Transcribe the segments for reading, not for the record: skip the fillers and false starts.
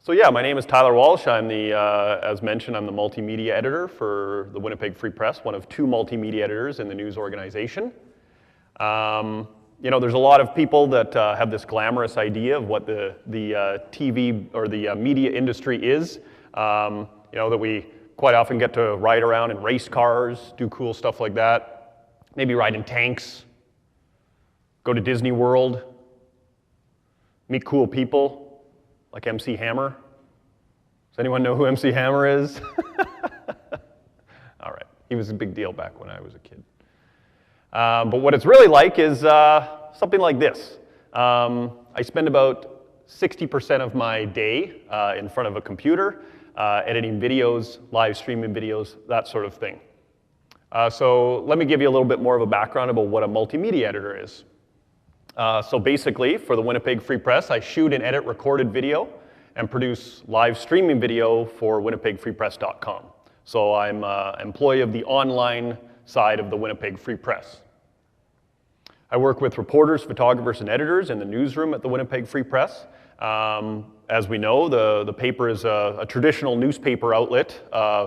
So yeah, my name is Tyler Walsh. I'm the, as mentioned, I'm the multimedia editor for the Winnipeg Free Press, one of two multimedia editors in the news organization. You know, there's a lot of people that have this glamorous idea of what the TV or the media industry is. You know, that we quite often get to ride around in race cars, do cool stuff like that, maybe ride in tanks, go to Disney World, meet cool people like MC Hammer. Does anyone know who MC Hammer is? All right, he was a big deal back when I was a kid. But what it's really like is something like this. I spend about 60% of my day in front of a computer, editing videos, live streaming videos, that sort of thing. So let me give you a little bit more of a background about what a multimedia editor is. So basically, for the Winnipeg Free Press, I shoot and edit recorded video and produce live streaming video for winnipegfreepress.com. So I'm an employee of the online side of the Winnipeg Free Press. I work with reporters, photographers, and editors in the newsroom at the Winnipeg Free Press. As we know, the paper is a traditional newspaper outlet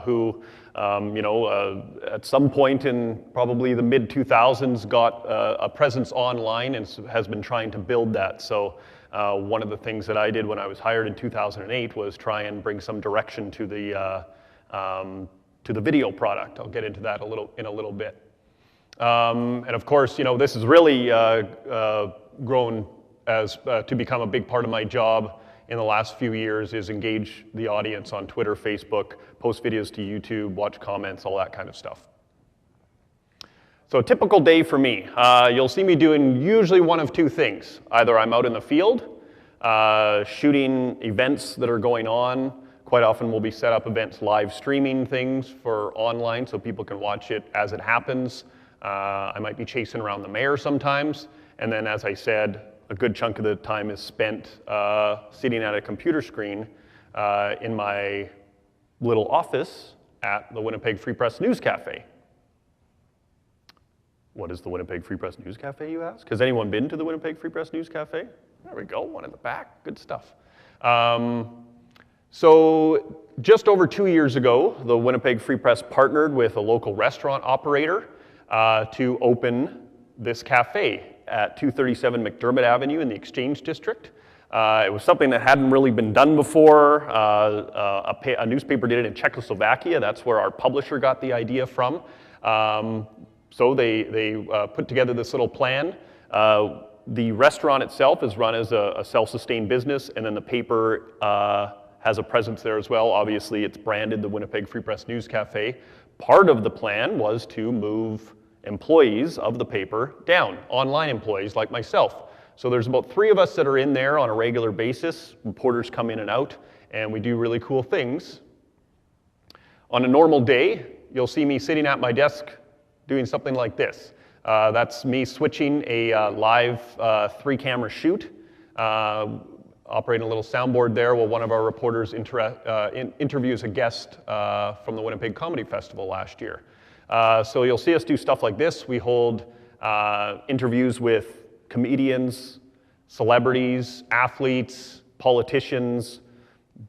who, you know, at some point in probably the mid-2000s got a presence online and has been trying to build that. So one of the things that I did when I was hired in 2008 was try and bring some direction to the video product. I'll get into that in a little bit. And of course, you know, this has really grown as to become a big part of my job in the last few years, is engage the audience on Twitter, Facebook, post videos to YouTube, watch comments, all that kind of stuff. So a typical day for me, you'll see me doing usually one of two things. Either I'm out in the field, shooting events that are going on. Quite often we'll be set up events, live streaming things for online so people can watch it as it happens. I might be chasing around the mayor sometimes. And then, as I said, a good chunk of the time is spent sitting at a computer screen in my little office at the Winnipeg Free Press News Cafe. What is the Winnipeg Free Press News Cafe, you ask? Has anyone been to the Winnipeg Free Press News Cafe? There we go, one in the back, good stuff. So just over 2 years ago, the Winnipeg Free Press partnered with a local restaurant operator to open this cafe at 237 McDermott Avenue in the Exchange District. It was something that hadn't really been done before. A newspaper did it in Czechoslovakia. That's where our publisher got the idea from. So they put together this little plan. The restaurant itself is run as a self-sustained business, and then the paper has a presence there as well. Obviously, it's branded the Winnipeg Free Press News Cafe. Part of the plan was to move employees of the paper down, online employees like myself. So there's about 3 of us that are in there on a regular basis. Reporters come in and out, and we do really cool things. On a normal day, you'll see me sitting at my desk doing something like this. That's me switching a live 3-camera shoot, operating a little soundboard there while one of our reporters interviews a guest from the Winnipeg Comedy Festival last year. So you'll see us do stuff like this. We hold interviews with comedians, celebrities, athletes, politicians.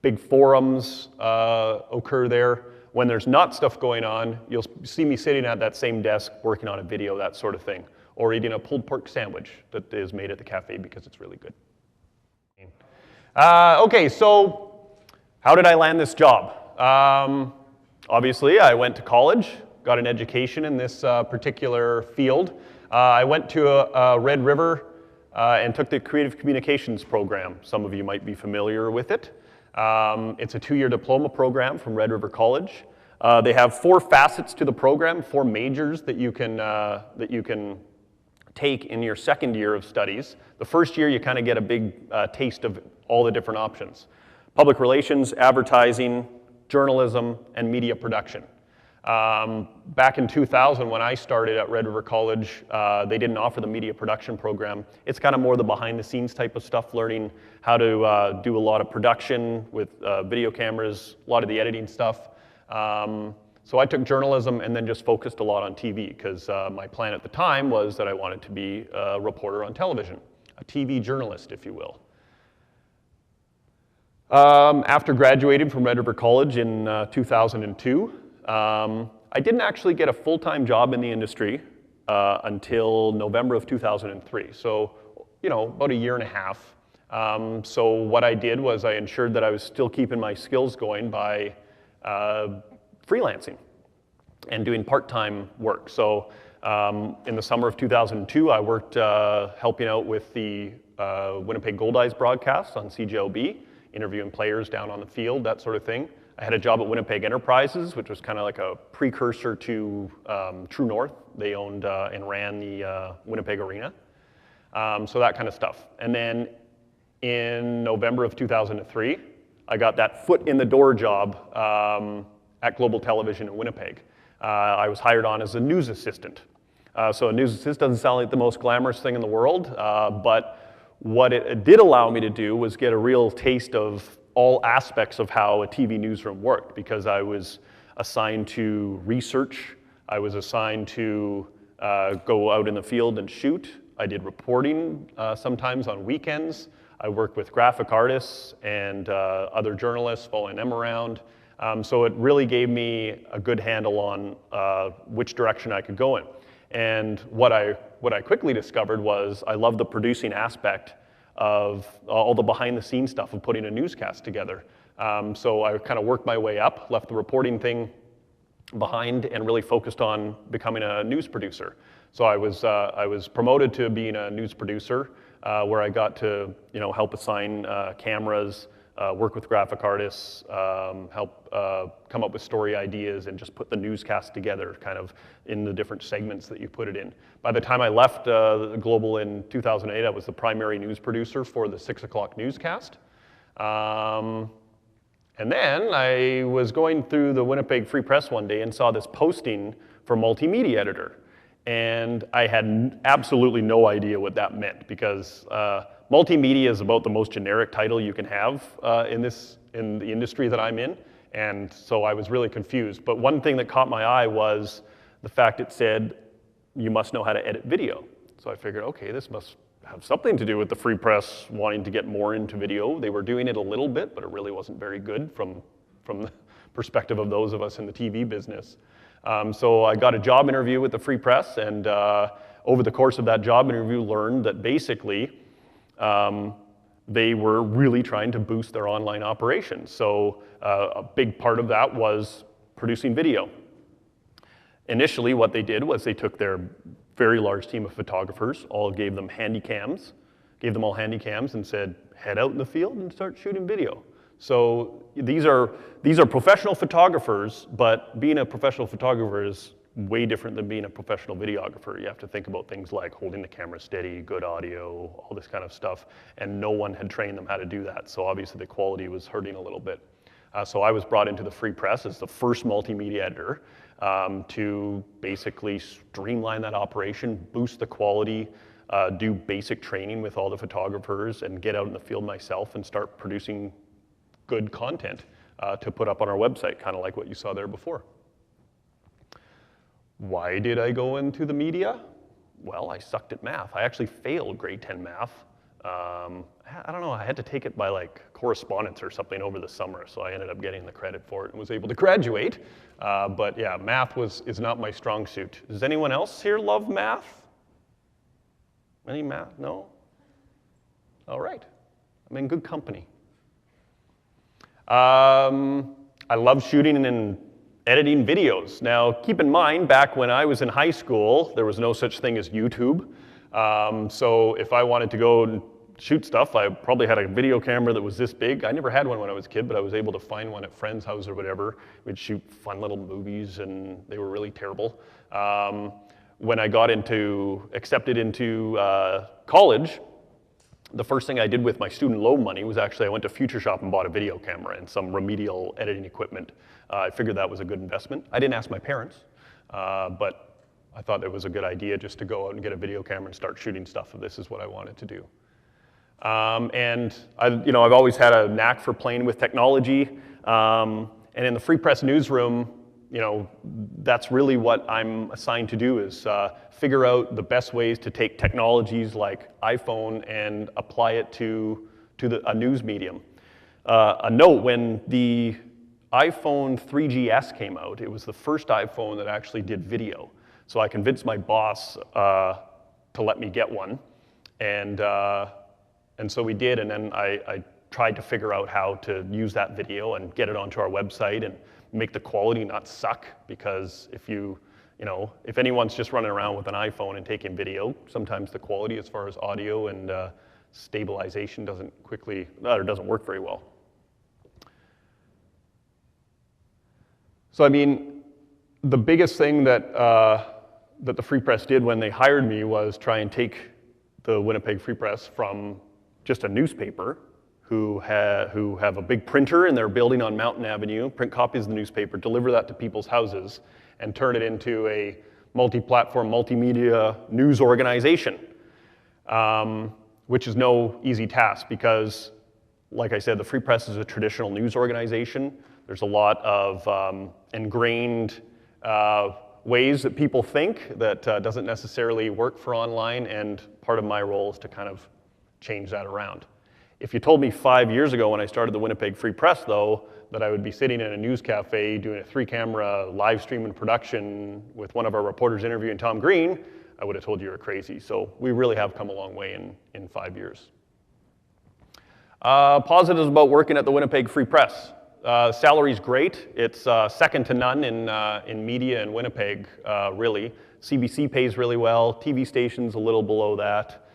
Big forums occur there. When there's not stuff going on, you'll see me sitting at that same desk working on a video, that sort of thing, or eating a pulled pork sandwich that is made at the cafe because it's really good. Okay, so how did I land this job? Obviously, I went to college, got an education in this particular field. I went to Red River and took the Creative Communications program. Some of you might be familiar with it. It's a 2-year diploma program from Red River College. They have 4 facets to the program, 4 majors that you can take in your second year of studies. The first year, you kind of get a big taste of all the different options: public relations, advertising, journalism, and media production. Back in 2000, when I started at Red River College, they didn't offer the media production program. It's kind of more the behind-the-scenes type of stuff, learning how to do a lot of production with video cameras, a lot of the editing stuff. So I took journalism and then just focused a lot on TV, because my plan at the time was that I wanted to be a reporter on television, a TV journalist, if you will. After graduating from Red River College in 2002, I didn't actually get a full-time job in the industry until November of 2003. So, about a year and a half. So what I did was I ensured that I was still keeping my skills going by freelancing and doing part-time work. So in the summer of 2002, I worked helping out with the Winnipeg Goldeyes broadcast on CJLB, interviewing players down on the field, that sort of thing. I had a job at Winnipeg Enterprises, which was kind of like a precursor to True North. They owned and ran the Winnipeg Arena. So that kind of stuff. And then in November of 2003, I got that foot in the door job at Global Television in Winnipeg. I was hired on as a news assistant. So a news assistant doesn't sound like the most glamorous thing in the world, but what it did allow me to do was get a real taste of all aspects of how a TV newsroom worked, because I was assigned to research, I was assigned to go out in the field and shoot. I did reporting sometimes on weekends. I worked with graphic artists and other journalists, following them around. So it really gave me a good handle on which direction I could go in. And what I quickly discovered was I love the producing aspect of all the behind-the-scenes stuff of putting a newscast together. So I kind of worked my way up, left the reporting thing behind, and really focused on becoming a news producer. So I was promoted to being a news producer, where I got to help assign cameras, work with graphic artists, help come up with story ideas, and just put the newscast together kind of in the different segments that you put it in. By the time I left Global in 2008, I was the primary news producer for the 6 o'clock newscast. And then I was going through the Winnipeg Free Press one day and saw this posting for Multimedia Editor. And I had absolutely no idea what that meant, because multimedia is about the most generic title you can have in the industry that I'm in. And so I was really confused. But one thing that caught my eye was the fact it said, you must know how to edit video. So I figured, okay, this must have something to do with the Free Press wanting to get more into video. They were doing it a little bit, but it really wasn't very good from the perspective of those of us in the TV business. So I got a job interview with the Free Press, and over the course of that job interview learned that basically they were really trying to boost their online operations. So a big part of that was producing video. Initially, what they did was they took their very large team of photographers, all gave them all handy cams and said, head out in the field and start shooting video. So these are professional photographers, but being a professional photographer is way different than being a professional videographer. You have to think about things like holding the camera steady, good audio, all this kind of stuff, and no one had trained them how to do that. So obviously the quality was hurting a little bit. So I was brought into the Free Press as the first multimedia editor to basically streamline that operation, boost the quality, do basic training with all the photographers, and get out in the field myself and start producing good content to put up on our website, kind of like what you saw there before. Why did I go into the media? Well, I sucked at math. I actually failed grade 10 math. I don't know, I had to take it by like correspondence or something over the summer, so I ended up getting the credit for it and was able to graduate. But yeah, math is not my strong suit. Does anyone else here love math? Any math? No? All right, I'm in good company. I love shooting and editing videos. Now, keep in mind, back when I was in high school, there was no such thing as YouTube. So if I wanted to go and shoot stuff, I probably had a video camera that was this big. I never had one when I was a kid, but I was able to find one at friend's house or whatever. We'd shoot fun little movies, and they were really terrible. When I got accepted into college, the first thing I did with my student loan money was actually I went to Future Shop and bought a video camera and some remedial editing equipment. I figured that was a good investment. I didn't ask my parents, but I thought it was a good idea just to go out and get a video camera and start shooting stuff if this is what I wanted to do. And I've always had a knack for playing with technology. And in the Free Press newsroom, that's really what I'm assigned to do, is figure out the best ways to take technologies like iPhone and apply it to a news medium. a note, when the iPhone 3GS came out, it was the first iPhone that actually did video. So I convinced my boss to let me get one, and so we did, and then I tried to figure out how to use that video and get it onto our website and make the quality not suck, because if anyone's just running around with an iPhone and taking video, sometimes the quality as far as audio and stabilization doesn't work very well. So I mean, the biggest thing that the Free Press did when they hired me was try and take the Winnipeg Free Press from just a newspaper who have a big printer in their building on Mountain Avenue, print copies of the newspaper, deliver that to people's houses, and turn it into a multi-platform, multimedia news organization, which is no easy task because, like I said, the Free Press is a traditional news organization. There's a lot of ingrained ways that people think that doesn't necessarily work for online, and part of my role is to kind of change that around. If you told me 5 years ago when I started the Winnipeg Free Press, though, that I would be sitting in a news cafe doing a 3-camera live streaming production with one of our reporters interviewing Tom Green, I would have told you were crazy. So we really have come a long way in 5 years. Positives about working at the Winnipeg Free Press. Salary's great. It's second to none in media in Winnipeg, really. CBC pays really well. TV stations a little below that.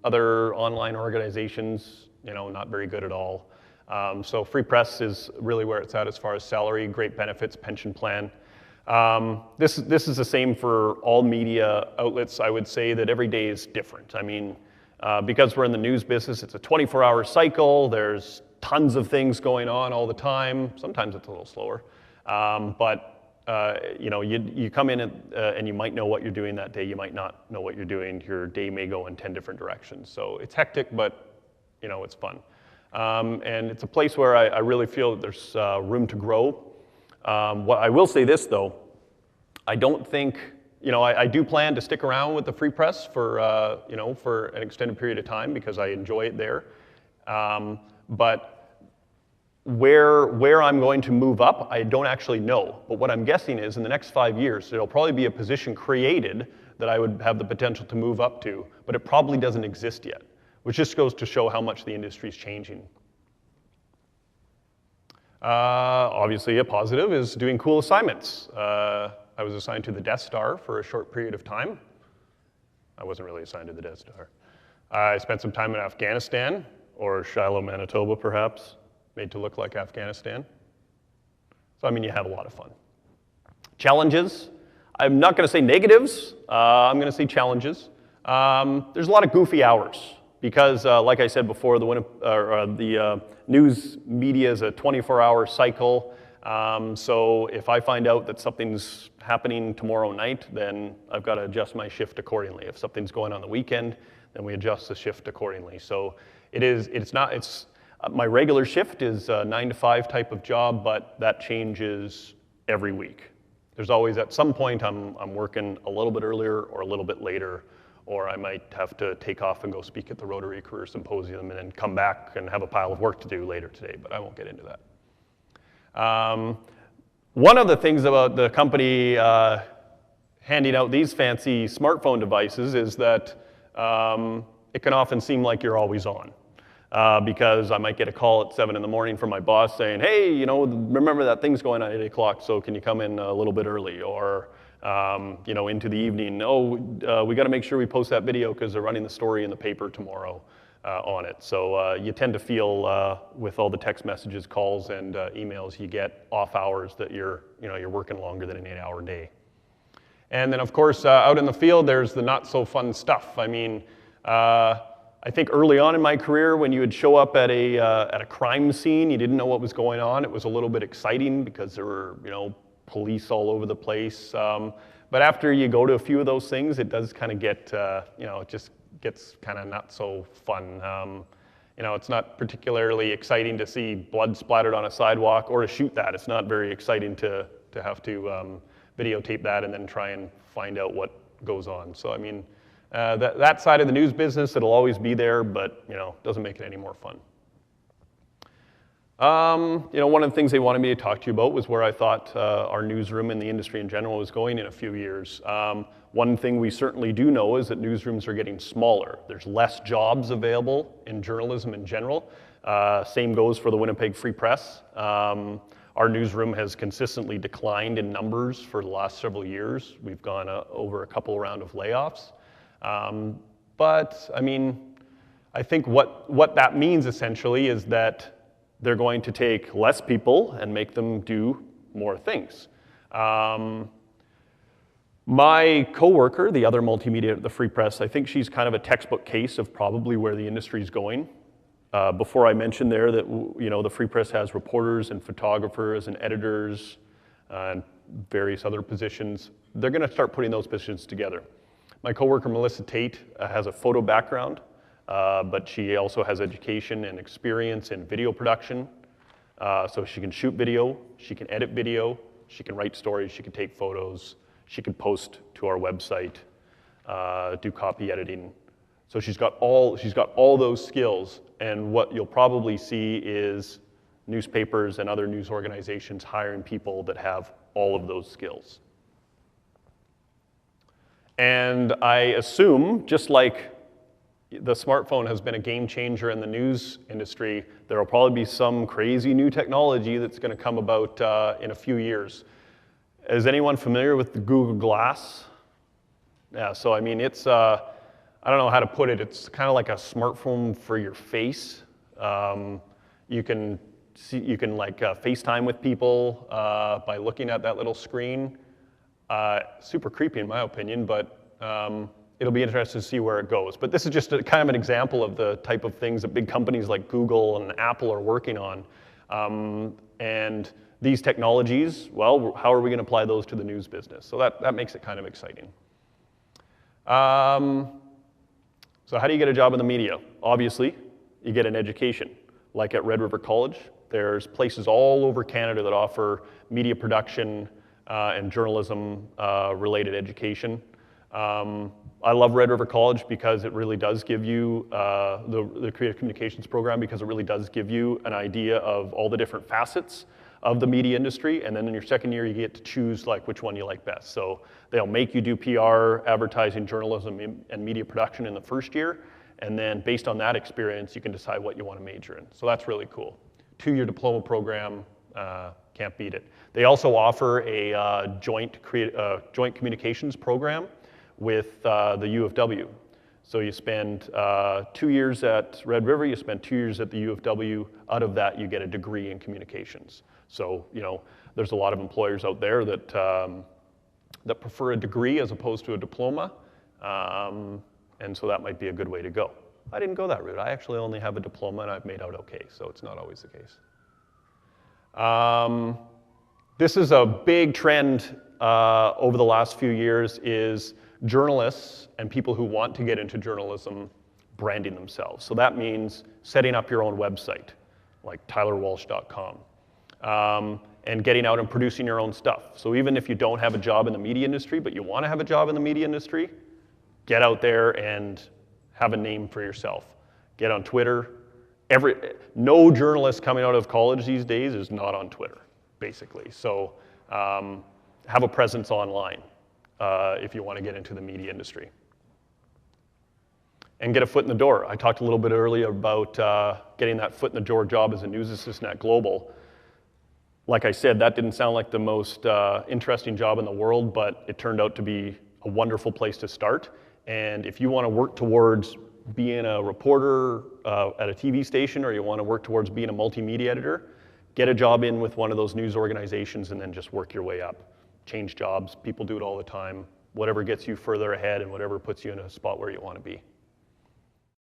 Other online organizations, not very good at all. So Free Press is really where it's at as far as salary, great benefits, pension plan. This is the same for all media outlets. I would say that every day is different. I mean, because we're in the news business, it's a 24-hour cycle. There's tons of things going on all the time. Sometimes it's a little slower. You come in and you might know what you're doing that day. You might not know what you're doing. Your day may go in 10 different directions. So it's hectic, but it's fun. And it's a place where I really feel that there's room to grow. What I will say this, though, I don't think, I do plan to stick around with the Free Press for an extended period of time because I enjoy it there. But where I'm going to move up, I don't actually know. But what I'm guessing is in the next 5 years, there'll probably be a position created that I would have the potential to move up to, but it probably doesn't exist yet, which just goes to show how much the industry is changing. Obviously, a positive is doing cool assignments. I was assigned to the Death Star for a short period of time. I wasn't really assigned to the Death Star. I spent some time in Afghanistan, or Shiloh, Manitoba, perhaps, made to look like Afghanistan. So, I mean, you have a lot of fun. Challenges. I'm not going to say negatives. I'm going to say challenges. There's a lot of goofy hours because, like I said before, the news media is a 24-hour cycle. So if I find out that something's happening tomorrow night, then I've got to adjust my shift accordingly. If something's going on the weekend, then we adjust the shift accordingly. So my regular shift is a 9 to 5 type of job, but that changes every week. There's always, at some point, I'm working a little bit earlier or a little bit later, or I might have to take off and go speak at the Rotary Career Symposium and then come back and have a pile of work to do later today, but I won't get into that. One of the things about the company handing out these fancy smartphone devices is that it can often seem like you're always on. Because I might get a call at 7 in the morning from my boss saying, hey, remember that thing's going on at 8 o'clock, so can you come in a little bit early? Or, into the evening, we got to make sure we post that video because they're running the story in the paper tomorrow on it. So you tend to feel with all the text messages, calls, and emails you get off hours that you're working longer than an 8-hour day. And then, of course, out in the field, there's the not so fun stuff. I mean, I think early on in my career, when you would show up at a crime scene, you didn't know what was going on. It was a little bit exciting because there were, police all over the place. But after you go to a few of those things, it does kind of get, it just gets kind of not so fun. It's not particularly exciting to see blood splattered on a sidewalk or to shoot that. It's not very exciting to have to videotape that and then try and find out what goes on. So, I mean, that side of the news business, it'll always be there, but doesn't make it any more fun. One of the things they wanted me to talk to you about was where I thought our newsroom and the industry in general was going in a few years. One thing we certainly do know is that newsrooms are getting smaller. There's less jobs available in journalism in general. Same goes for the Winnipeg Free Press. Our newsroom has consistently declined in numbers for the last several years. We've gone over a couple round of layoffs. But I mean, I think what that means essentially is that they're going to take less people and make them do more things. My coworker, the other multimedia at the Free Press, I think she's kind of a textbook case of probably where the industry's going. Before I mentioned there that the Free Press has reporters and photographers and editors and various other positions. They're going to start putting those positions together. My coworker Melissa Tate has a photo background. But she also has education and experience in video production. So she can shoot video, she can edit video, she can write stories, she can take photos, she can post to our website, do copy editing. So she's got all those skills, and what you'll probably see is newspapers and other news organizations hiring people that have all of those skills. And I assume, just like the smartphone has been a game changer in the news industry, there will probably be some crazy new technology that's going to come about in a few years. Is anyone familiar with the Google Glass? Yeah, so I mean, it's, I don't know how to put it, it's kind of like a smartphone for your face. You can like FaceTime with people by looking at that little screen. Super creepy in my opinion, but it'll be interesting to see where it goes. But this is just kind of an example of the type of things that big companies like Google and Apple are working on. And these technologies, well, how are we going to apply those to the news business? So that makes it kind of exciting. So how do you get a job in the media? Obviously, you get an education. Like at Red River College, there's places all over Canada that offer media production and journalism related education. I love Red River College because it really does give you, the Creative Communications program, because it really does give you an idea of all the different facets of the media industry, and then in your second year you get to choose like which one you like best. So they'll make you do PR, advertising, journalism, and media production in the first year, and then based on that experience you can decide what you want to major in. So that's really cool. 2-year diploma program, can't beat it. They also offer a joint communications program with the U of W. So you spend 2 years at Red River, you spend 2 years at the U of W. Out of that, you get a degree in communications. So there's a lot of employers out there that that prefer a degree as opposed to a diploma, and so that might be a good way to go. I didn't go that route. I actually only have a diploma, and I've made out okay. So it's not always the case. This is a big trend over the last few years, is journalists and people who want to get into journalism branding themselves. So that means setting up your own website, like tylerwalsh.com, and getting out and producing your own stuff. So even if you don't have a job in the media industry, but you want to have a job in the media industry, get out there and have a name for yourself. Get on Twitter. No journalist coming out of college these days is not on Twitter, basically. So have a presence online if you want to get into the media industry. And get a foot in the door. I talked a little bit earlier about getting that foot in the door job as a news assistant at Global. Like I said, that didn't sound like the most interesting job in the world, but it turned out to be a wonderful place to start. And if you want to work towards being a reporter at a TV station, or you want to work towards being a multimedia editor, get a job in with one of those news organizations and then just work your way up. Change jobs, people do it all the time. Whatever gets you further ahead and whatever puts you in a spot where you want to be.